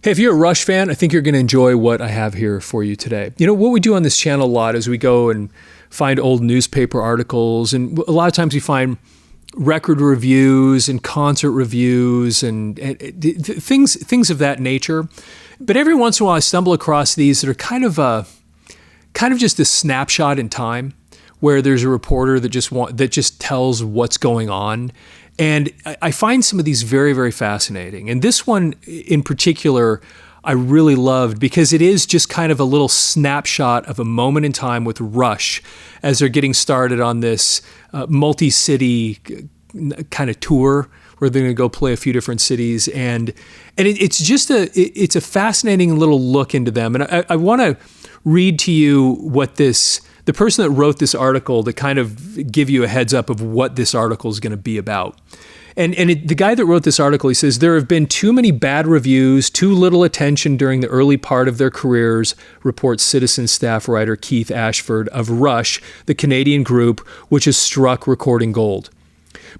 Hey, if you're a Rush fan, I think you're going to enjoy what I have here for you today. You know, what we do on this channel a lot is we go and find old newspaper articles, and a lot of times we find record reviews and concert reviews and things of that nature. But every once in a while I stumble across these that are kind of just a snapshot in time, where there's a reporter that just tells what's going on. And I find some of these very, very fascinating. And this one in particular, I really loved because it is just kind of a little snapshot of a moment in time with Rush as they're getting started on this multi-city kind of tour where they're going to go play a few different cities. And it's a fascinating little look into them. And I want to read to you what the person that wrote this article to kind of give you a heads up of what this article is going to be about. And the guy that wrote this article, he says, there have been too many bad reviews, too little attention during the early part of their careers, reports Citizen staff writer Keith Ashford of Rush, the Canadian group, which has struck recording gold.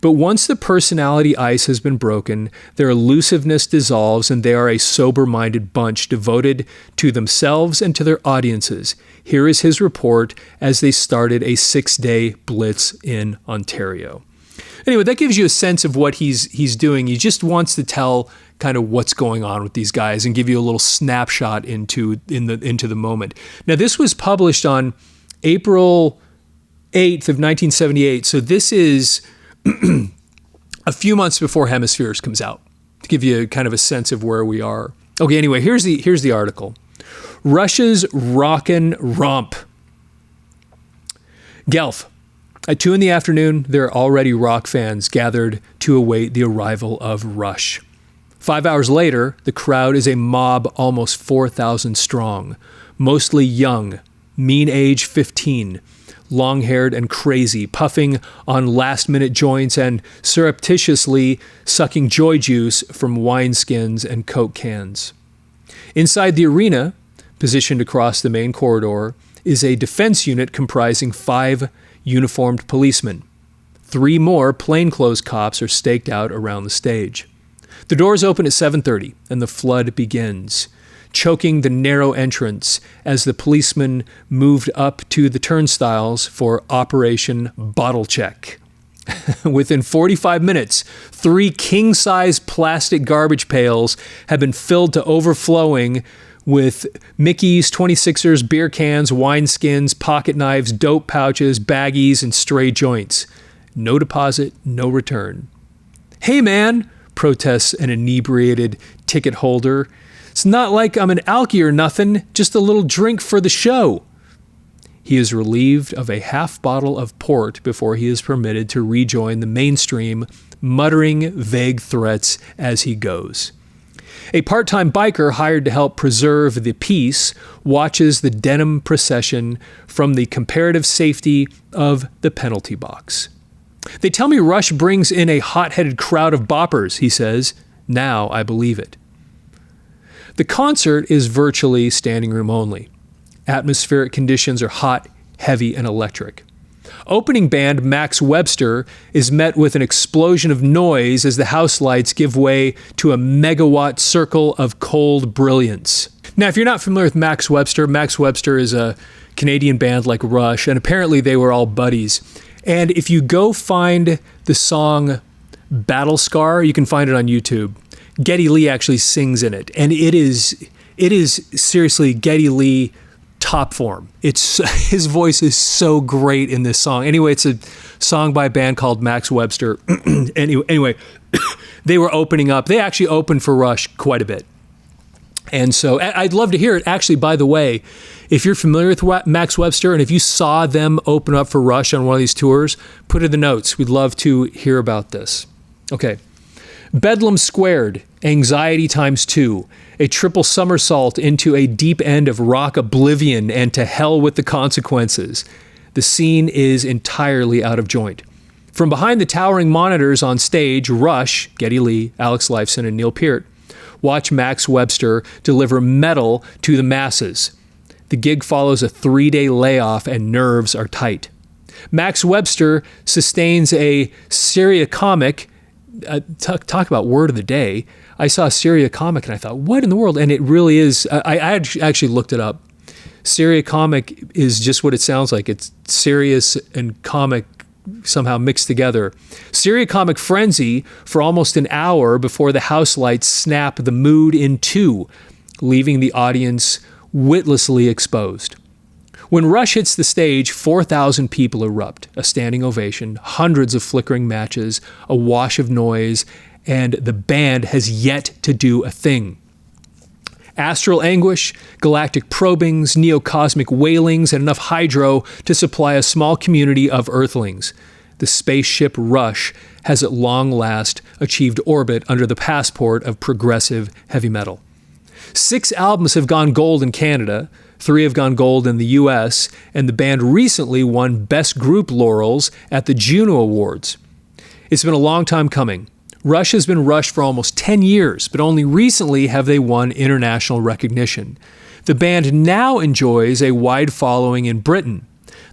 But once the personality ice has been broken, their elusiveness dissolves and they are a sober-minded bunch devoted to themselves and to their audiences. Here is his report as they started a 6-day blitz in Ontario. Anyway, that gives you a sense of what he's doing. He just wants to tell kind of what's going on with these guys and give you a little snapshot into the moment. Now, this was published on April 8th of 1978, so this is a few months before Hemispheres comes out, to give you kind of a sense of where we are. Okay, anyway, here's the article. Rush's Rockin' Romp. Guelph. At 2 p.m, there are already rock fans gathered to await the arrival of Rush. 5 hours later, the crowd is a mob almost 4,000 strong, mostly young, mean age 15, long-haired and crazy, puffing on last-minute joints and surreptitiously sucking joy juice from wineskins and Coke cans. Inside the arena, positioned across the main corridor, is a defense unit comprising 5 uniformed policemen. 3 more plainclothes cops are staked out around the stage. The doors open at 7:30, and the flood begins, choking the narrow entrance as the policemen moved up to the turnstiles for Operation Bottle Check. Within 45 minutes, 3 king-size plastic garbage pails have been filled to overflowing with Mickey's, 26ers, beer cans, wineskins, pocket knives, dope pouches, baggies, and stray joints. No deposit, no return. "Hey man," protests an inebriated ticket holder. "It's not like I'm an alkie or nothing, just a little drink for the show." He is relieved of a half bottle of port before he is permitted to rejoin the mainstream, muttering vague threats as he goes. A part-time biker hired to help preserve the peace watches the denim procession from the comparative safety of the penalty box. "They tell me Rush brings in a hot-headed crowd of boppers," he says. "Now I believe it." The concert is virtually standing room only. Atmospheric conditions are hot, heavy, and electric. Opening band Max Webster is met with an explosion of noise as the house lights give way to a megawatt circle of cold brilliance. Now, if you're not familiar with Max Webster is a Canadian band like Rush, and apparently they were all buddies. And if you go find the song Battle Scar, you can find it on YouTube. Geddy Lee actually sings in it, and it is seriously Geddy Lee top form. His voice is so great in this song. Anyway, it's a song by a band called Max Webster. anyway, they were opening up. They actually opened for Rush quite a bit. And so I'd love to hear it. Actually, by the way, if you're familiar with Max Webster and if you saw them open up for Rush on one of these tours, put it in the notes. We'd love to hear about this. Okay. Bedlam Squared, Anxiety Times 2, a triple somersault into a deep end of rock oblivion and to hell with the consequences. The scene is entirely out of joint. From behind the towering monitors on stage, Rush, Geddy Lee, Alex Lifeson, and Neil Peart watch Max Webster deliver metal to the masses. The gig follows a 3-day layoff and nerves are tight. Max Webster sustains a Syria comic, talk about word of the day, I saw Syria Comic and I thought, what in the world? And it really is. I actually looked it up. Syria Comic is just what it sounds like. It's serious and comic somehow mixed together. Syria Comic Frenzy for almost an hour before the house lights snap the mood in two, leaving the audience witlessly exposed. When Rush hits the stage, 4,000 people erupt, a standing ovation, hundreds of flickering matches, a wash of noise, and the band has yet to do a thing. Astral anguish, galactic probings, neocosmic wailings, and enough hydro to supply a small community of Earthlings. The spaceship Rush has at long last achieved orbit under the passport of progressive heavy metal. 6 albums have gone gold in Canada, 3 have gone gold in the US, and the band recently won Best Group laurels at the Juno Awards. It's been a long time coming. Rush has been Rush for almost 10 years, but only recently have they won international recognition. The band now enjoys a wide following in Britain,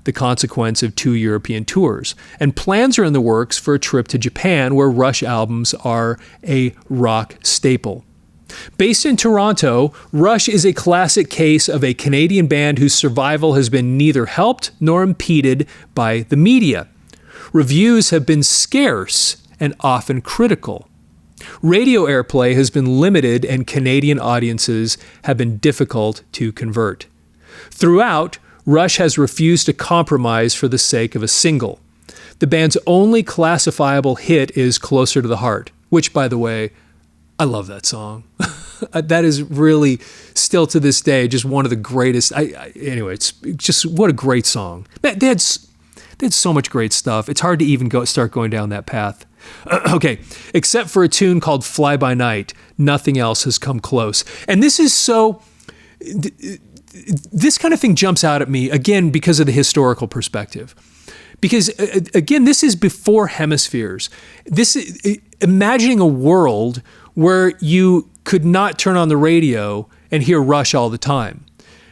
the consequence of 2 European tours, and plans are in the works for a trip to Japan where Rush albums are a rock staple. Based in Toronto, Rush is a classic case of a Canadian band whose survival has been neither helped nor impeded by the media. Reviews have been scarce and often critical. Radio airplay has been limited and Canadian audiences have been difficult to convert. Throughout, Rush has refused to compromise for the sake of a single. The band's only classifiable hit is Closer to the Heart, which, by the way, I love that song. That is really, still to this day, just one of the greatest. Anyway, it's just, what a great song. They had so much great stuff. It's hard to even start going down that path. Okay, except for a tune called Fly By Night, nothing else has come close. And this is so... This kind of thing jumps out at me, again, because of the historical perspective. Because, again, this is before Hemispheres. This is imagining a world where you could not turn on the radio and hear Rush all the time.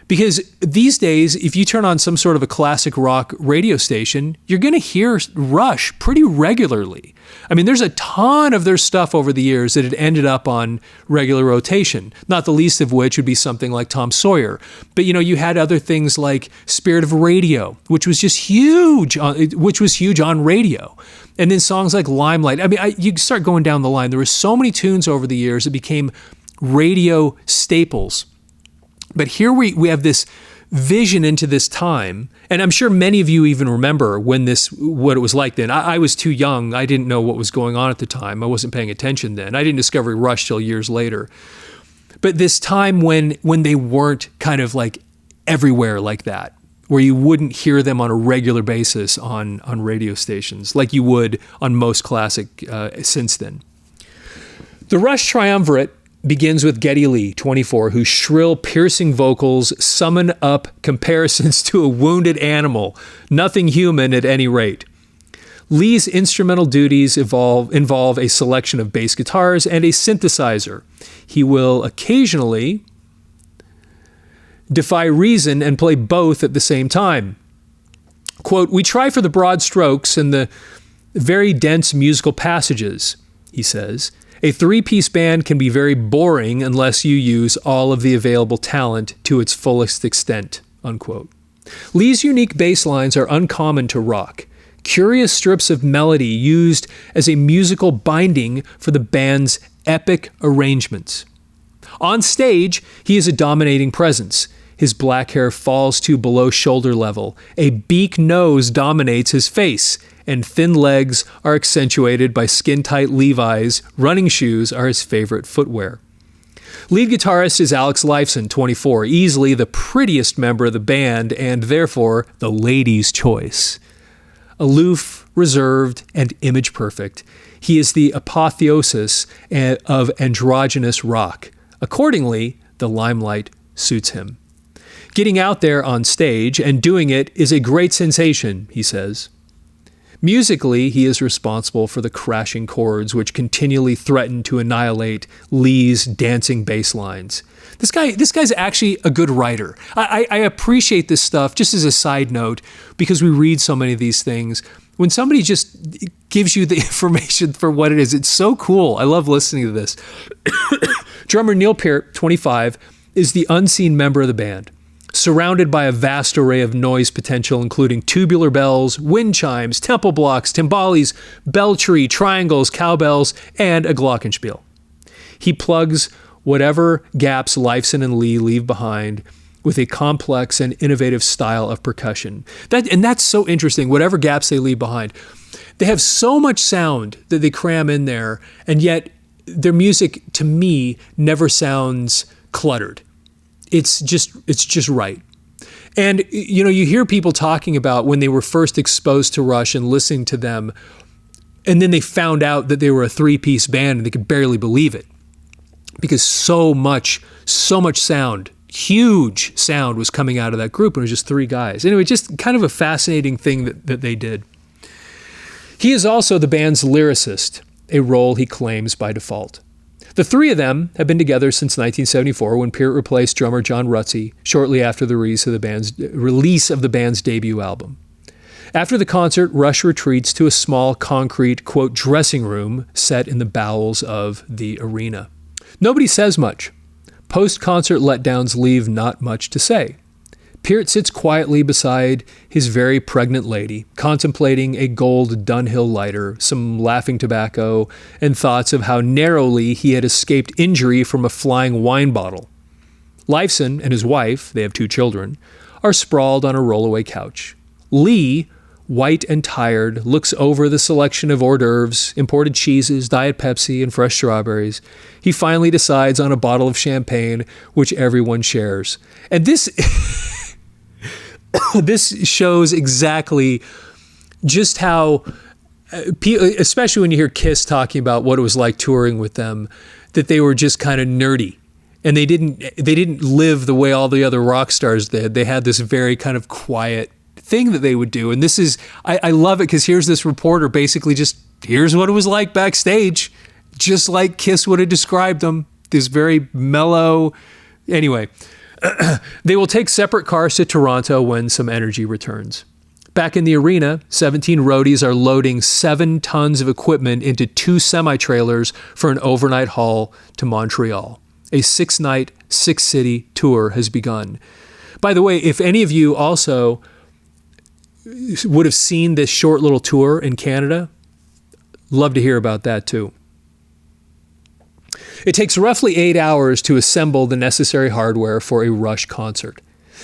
Because these days, if you turn on some sort of a classic rock radio station, you're going to hear Rush pretty regularly. I mean, there's a ton of their stuff over the years that had ended up on regular rotation, not the least of which would be something like Tom Sawyer. But, you had other things like Spirit of Radio, which was just huge, on radio. And then songs like Limelight. I mean, you start going down the line. There were so many tunes over the years that became radio staples. But here we have this vision into this time, and I'm sure many of you even remember what it was like then. I was too young. I didn't know what was going on at the time. I wasn't paying attention then. I didn't discover Rush till years later. But this time when they weren't kind of like everywhere like that, where you wouldn't hear them on a regular basis on radio stations like you would on most classic since then. The Rush triumvirate begins with Geddy Lee, 24, whose shrill, piercing vocals summon up comparisons to a wounded animal, nothing human at any rate. Lee's instrumental duties involve a selection of bass guitars and a synthesizer. He will occasionally defy reason and play both at the same time. Quote, "We try for the broad strokes and the very dense musical passages," he says. "A 3-piece band can be very boring unless you use all of the available talent to its fullest extent," unquote. Lee's unique bass lines are uncommon to rock, curious strips of melody used as a musical binding for the band's epic arrangements. On stage, he is a dominating presence. His black hair falls to below shoulder level. A beak nose dominates his face, and thin legs are accentuated by skin-tight Levi's. Running shoes are his favorite footwear. Lead guitarist is Alex Lifeson, 24, easily the prettiest member of the band and therefore the ladies' choice. Aloof, reserved, and image perfect, he is the apotheosis of androgynous rock. Accordingly, the limelight suits him. Getting out there on stage and doing it is a great sensation, he says. Musically, he is responsible for the crashing chords which continually threaten to annihilate Lee's dancing bass lines. This guy's actually a good writer. I appreciate this stuff, just as a side note, because we read so many of these things When somebody just gives you the information for what it is, it's so cool. I love listening to this. Drummer Neil Peart, 25, is the unseen member of the band, surrounded by a vast array of noise potential, including tubular bells, wind chimes, temple blocks, timbales, bell tree, triangles, cowbells, and a glockenspiel. He plugs whatever gaps Leifson and Lee leave behind with a complex and innovative style of percussion. That's so interesting, whatever gaps they leave behind. They have so much sound that they cram in there, and yet their music, to me, never sounds cluttered. It's just right. And, you know, you hear people talking about when they were first exposed to Rush and listening to them, and then they found out that they were a three-piece band and they could barely believe it because so much sound, huge sound was coming out of that group, and it was just three guys. Anyway, just kind of a fascinating thing that they did. He is also the band's lyricist, a role he claims by default. The three of them have been together since 1974 when Peart replaced drummer John Rutsey shortly after the release of the band's debut album. After the concert, Rush retreats to a small concrete, quote, dressing room set in the bowels of the arena. Nobody says much. Post-concert letdowns leave not much to say. Peart sits quietly beside his very pregnant lady, contemplating a gold Dunhill lighter, some laughing tobacco, and thoughts of how narrowly he had escaped injury from a flying wine bottle. Leifson and his wife, they have 2 children, are sprawled on a rollaway couch. Lee, white and tired, looks over the selection of hors d'oeuvres, imported cheeses, Diet Pepsi, and fresh strawberries. He finally decides on a bottle of champagne, which everyone shares. And this this shows exactly just how, especially when you hear Kiss talking about what it was like touring with them, that they were just kind of nerdy. And they didn't live the way all the other rock stars did. They had this very kind of quiet thing that they would do. And this is, I love it because here's this reporter basically just, here's what it was like backstage, just like Kiss would have described them. This very mellow, anyway. They will take separate cars to Toronto when some energy returns. Back in the arena, 17 roadies are loading 7 tons of equipment into 2 semi-trailers for an overnight haul to Montreal. A 6-night, 6-city tour has begun. By the way, if any of you also would have seen this short little tour in Canada, love to hear about that too. It takes roughly 8 hours to assemble the necessary hardware for a Rush concert.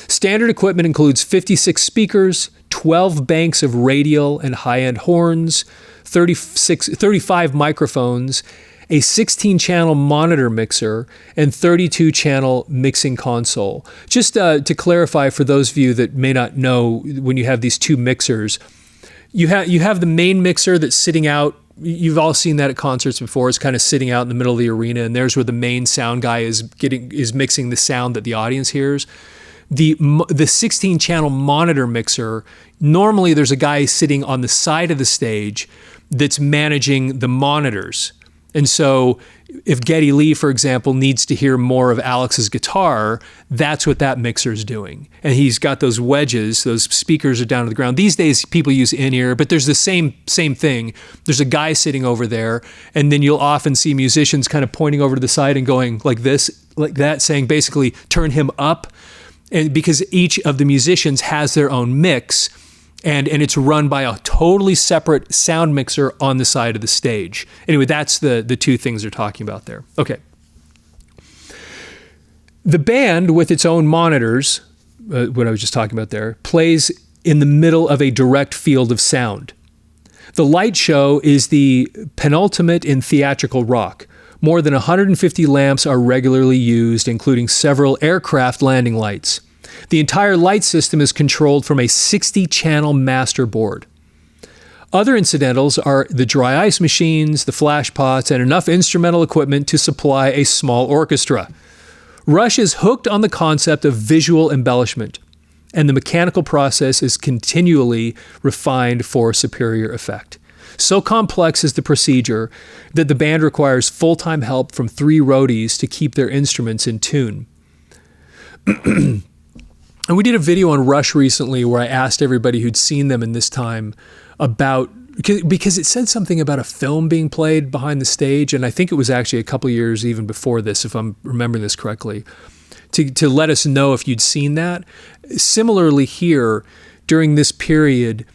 Standard equipment includes 56 speakers, 12 banks of radial and high-end horns, 35 microphones, a 16-channel monitor mixer, and 32-channel mixing console. Just to clarify for those of you that may not know, when you have these 2 mixers, you have the main mixer that's sitting out. You've all seen that at concerts before. It's kind of sitting out in the middle of the arena, and there's where the main sound guy is mixing the sound that the audience hears. The 16-channel monitor mixer, normally there's a guy sitting on the side of the stage that's managing the monitors. And so if Geddy Lee, for example, needs to hear more of Alex's guitar, that's what that mixer is doing. And he's got those wedges, those speakers are down to the ground. These days, people use in-ear, but there's the same thing. There's a guy sitting over there, and then you'll often see musicians kind of pointing over to the side and going like this, like that, saying basically, turn him up. And because each of the musicians has their own mix, and it's run by a totally separate sound mixer on the side of the stage. Anyway, that's the 2 things they're talking about there. Okay. The band, with its own monitors, what I was just talking about there, plays in the middle of a direct field of sound. The light show is the penultimate in theatrical rock. More than 150 lamps are regularly used, including several aircraft landing lights. The entire light system is controlled from a 60-channel master board. Other incidentals are the dry ice machines, the flash pots, and enough instrumental equipment to supply a small orchestra. Rush is hooked on the concept of visual embellishment, and the mechanical process is continually refined for superior effect. So complex is the procedure that the band requires full-time help from 3 roadies to keep their instruments in tune. And we did a video on Rush recently where I asked everybody who'd seen them in this time about, because it said something about a film being played behind the stage, and I think it was actually a couple years even before this, if I'm remembering this correctly, to let us know if you'd seen that. Similarly here, during this period,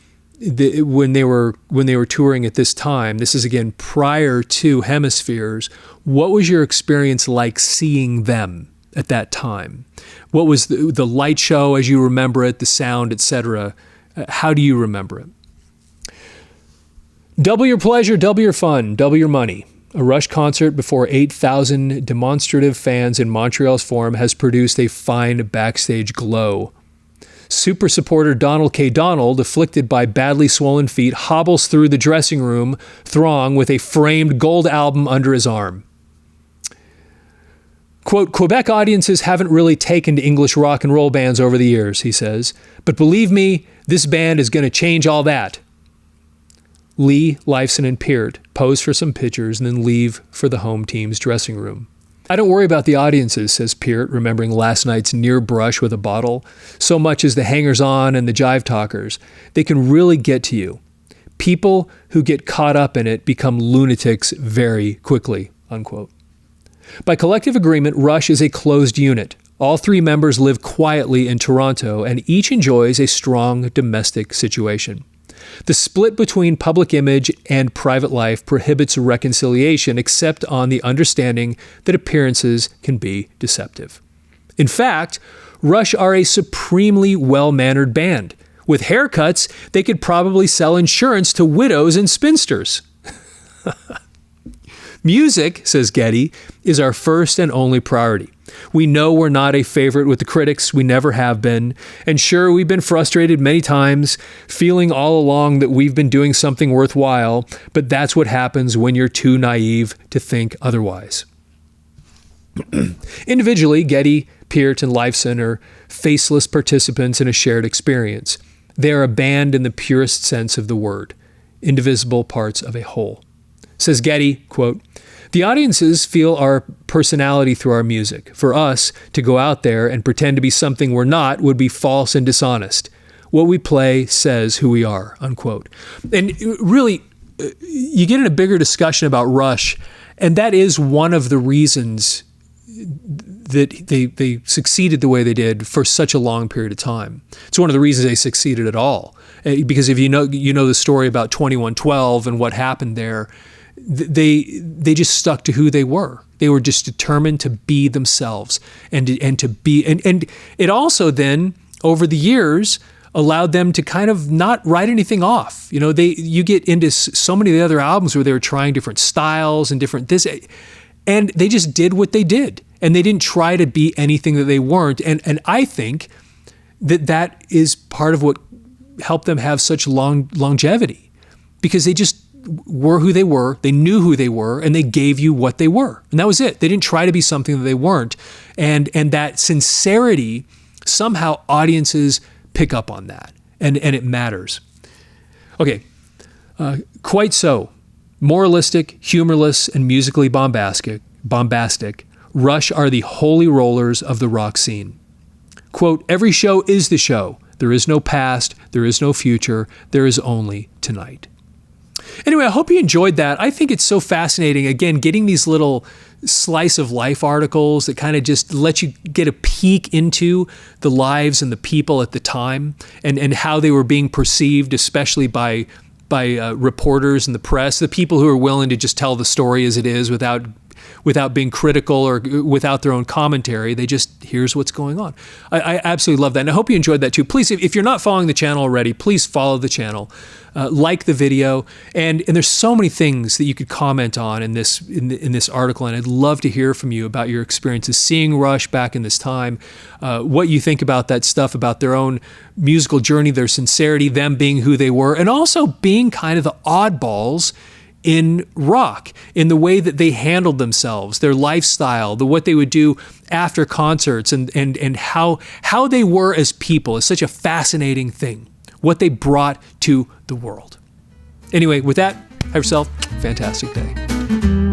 when they were touring at this time, this is again prior to Hemispheres, what was your experience like seeing them at that time? What was the light show as you remember it, the sound, etc.? How do you remember it? Double your pleasure, double your fun, double your money. A Rush concert before 8,000 demonstrative fans in Montreal's Forum has produced a fine backstage glow. Super supporter Donald K. Donald, afflicted by badly swollen feet, hobbles through the dressing room throng with a framed gold album under his arm. Quote, Quebec audiences haven't really taken to English rock and roll bands over the years, he says, but believe me, this band is going to change all that. Lee, Lifeson, and Peart pose for some pictures and then leave for the home team's dressing room. I don't worry about the audiences, says Peart, remembering last night's near brush with a bottle, so much as the hangers-on and the jive talkers. They can really get to you. People who get caught up in it become lunatics very quickly, unquote. By collective agreement, Rush is a closed unit. All three members live quietly in Toronto, and each enjoys a strong domestic situation. The split between public image and private life prohibits reconciliation except on the understanding that appearances can be deceptive. In fact, Rush are a supremely well-mannered band. With haircuts, they could probably sell insurance to widows and spinsters. Music, says Getty, is our first and only priority. We know we're not a favorite with the critics. We never have been. And sure, we've been frustrated many times, feeling all along that we've been doing something worthwhile, but that's what happens when you're too naive to think otherwise. Individually, Getty, Peart, and Lifeson are faceless participants in a shared experience. They are a band in the purest sense of the word, indivisible parts of a whole. Says Getty, quote, the audiences feel our personality through our music. For us, to go out there and pretend to be something we're not would be false and dishonest. What we play says who we are, unquote. And really, you get in a bigger discussion about Rush, and that is one of the reasons that they succeeded the way they did for such a long period of time. It's one of the reasons they succeeded at all. Because if you know the story about 2112 and what happened there, they just stuck to who they were. They were just determined to be themselves and it also then over the years allowed them to kind of not write anything off. You get into so many of the other albums where they were trying different styles and different this, and they just did what they did, and they didn't try to be anything that they weren't. And I think that is part of what helped them have such longevity, because they just were who they were, they knew who they were, and they gave you what they were. And that was it. They didn't try to be something that they weren't. And that sincerity, somehow audiences pick up on that. And it matters. Okay, quite so. Moralistic, humorless, and musically bombastic, Rush are the holy rollers of the rock scene. Quote, every show is the show. There is no past, there is no future, there is only tonight. Anyway, I hope you enjoyed that. I think it's so fascinating, again, getting these little slice of life articles that kind of just let you get a peek into the lives and the people at the time and how they were being perceived, especially by reporters and the press, the people who are willing to just tell the story as it is without being critical or without their own commentary. They just, here's what's going on. I absolutely love that. And I hope you enjoyed that too. Please, if you're not following the channel already, please follow the channel, like the video. And there's so many things that you could comment on in this article. And I'd love to hear from you about your experiences seeing Rush back in this time, what you think about that stuff, about their own musical journey, their sincerity, them being who they were, and also being kind of the oddballs in rock, in the way that they handled themselves, their lifestyle, what they would do after concerts, and how they were as people is such a fascinating thing, what they brought to the world. Anyway, with that, have yourself a fantastic day.